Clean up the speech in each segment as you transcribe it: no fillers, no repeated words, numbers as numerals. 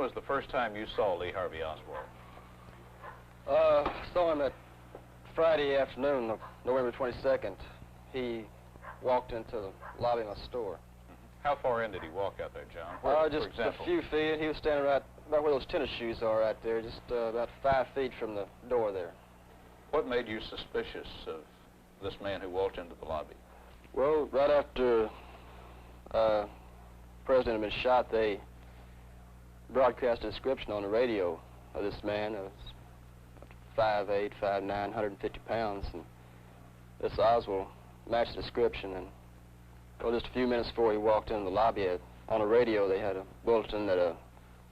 was the first time you saw Lee Harvey Oswald? Saw him at Friday afternoon, November 22nd. He walked into the lobby of my store. How far in did he walk out there, John? Just a few feet. He was standing right about where those tennis shoes are right there, just about 5 feet from the door there. What made you suspicious of this man who walked into the lobby? Well, right after the President had been shot, they broadcast a description on the radio of this man. It was 5'8", 5'9", 150 pounds, and this Oswald matched the description. And well, just a few minutes before he walked into the lobby, on the radio they had a bulletin that an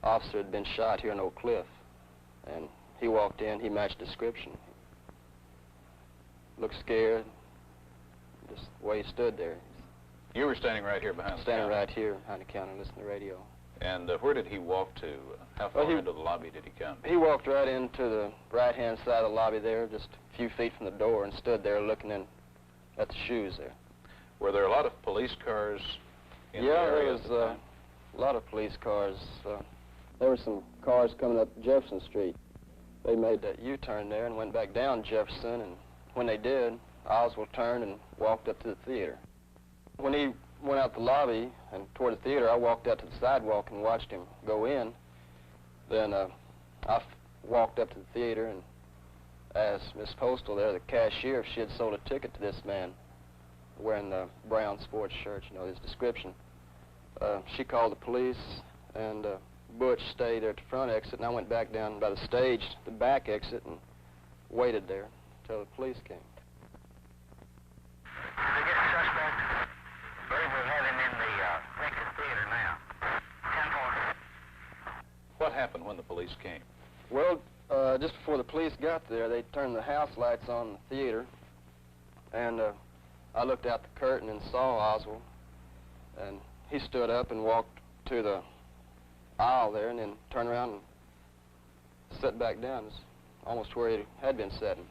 officer had been shot here in Oak Cliff. And he walked in, he matched the description. Looked scared, just the way he stood there. You were standing right here behind the counter? Standing right here behind the counter listening to the radio. And where did he walk to? How far into the lobby did he come? He walked right into the right-hand side of the lobby there, just a few feet from the door, and stood there looking in at the shoes there. Were there a lot of police cars in the area? Yeah, there was a lot of police cars. There were some cars coming up Jefferson Street. They made that U-turn there and went back down Jefferson, and when they did, Oswald turned and walked up to the theater. When he went out the lobby and toward the theater, I walked out to the sidewalk and watched him go in. Then I walked up to the theater and asked Miss Postal there, the cashier, if she had sold a ticket to this man wearing the brown sports shirt, you know, his description. She called the police, and Butch stayed there at the front exit, and I went back down by the stage, the back exit, and waited there until the police came. They get the suspect. I believe we have him in the Lincoln Theater now. 10-4. What happened when the police came? Well, just before the police got there, they turned the house lights on in the theater, and I looked out the curtain and saw Oswald, and he stood up and walked to the aisle there and then turned around and sat back down, almost where he had been sitting.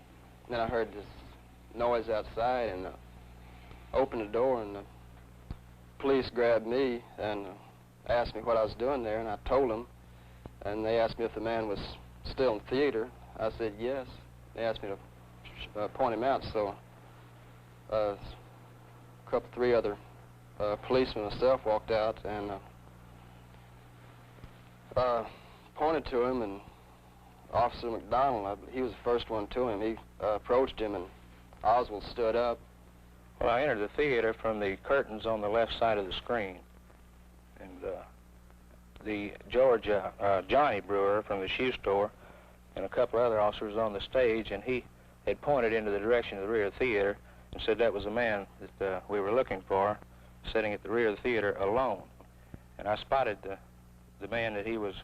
And then I heard this noise outside and opened the door, and the police grabbed me and asked me what I was doing there, and I told them, and they asked me if the man was still in the theater. I said yes. They asked me to point him out, so three other policemen and myself walked out and pointed to him, and Officer McDonald, he was the first one to him. He approached him, and Oswald stood up. Well, I entered the theater from the curtains on the left side of the screen, and the Johnny Brewer from the shoe store and a couple other officers on the stage, and he had pointed into the direction of the rear of the theater and said that was the man that we were looking for, sitting at the rear of the theater alone. And I spotted the man that he was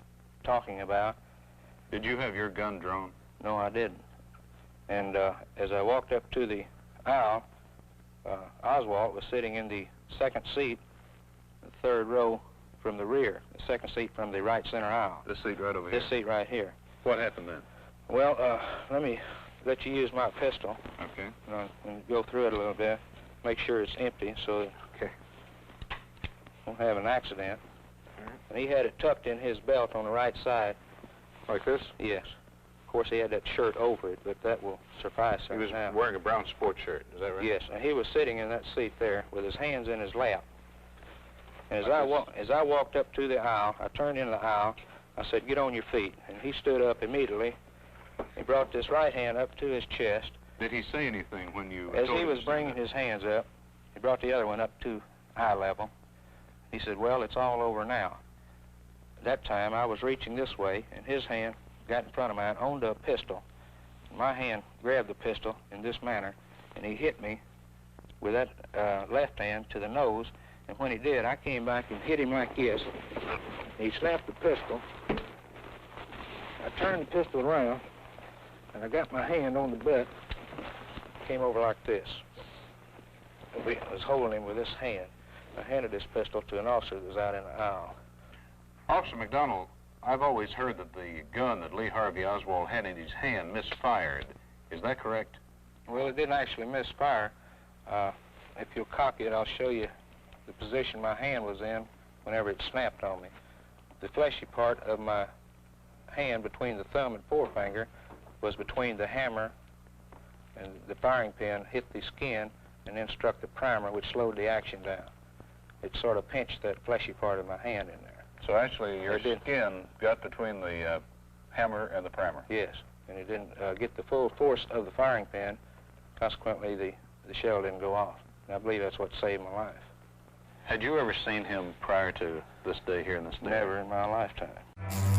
talking about. Did you have your gun drawn? No, I didn't. And as I walked up to the aisle, Oswald was sitting in the second seat, the third row from the rear, the second seat from the right center aisle. This seat right over here? This seat right here. What happened then? Well, let me let you use my pistol. Okay. And go through it a little bit, make sure it's empty so that won't have an accident. And he had it tucked in his belt on the right side. Like this? Yes. Of course, he had that shirt over it, but that will suffice. He was wearing a brown sports shirt, is that right? Yes, and he was sitting in that seat there with his hands in his lap. And as I walked up to the aisle, I turned into the aisle, I said, "Get on your feet." And he stood up immediately. He brought this right hand up to his chest. Did he say anything when you... As he was bringing his hands up, he brought the other one up to eye level. He said, "Well, it's all over now." That time, I was reaching this way, and his hand got in front of mine, owned a pistol. My hand grabbed the pistol in this manner, and he hit me with that left hand to the nose, and when he did, I came back and hit him like this. He snapped the pistol. I turned the pistol around, and I got my hand on the butt, came over like this. I was holding him with this hand. I handed this pistol to an officer that was out in the aisle. Officer McDonald, I've always heard that the gun that Lee Harvey Oswald had in his hand misfired. Is that correct? Well, it didn't actually misfire. If you'll cock it, I'll show you the position my hand was in whenever it snapped on me. The fleshy part of my hand between the thumb and forefinger was between the hammer and the firing pin hit the skin and then struck the primer, which slowed the action down. It sort of pinched that fleshy part of my hand in there. So actually your skin got between the hammer and the primer? Yes, and it didn't get the full force of the firing pin. Consequently, the shell didn't go off. And I believe that's what saved my life. Had you ever seen him prior to this day here in this day? Never in my lifetime.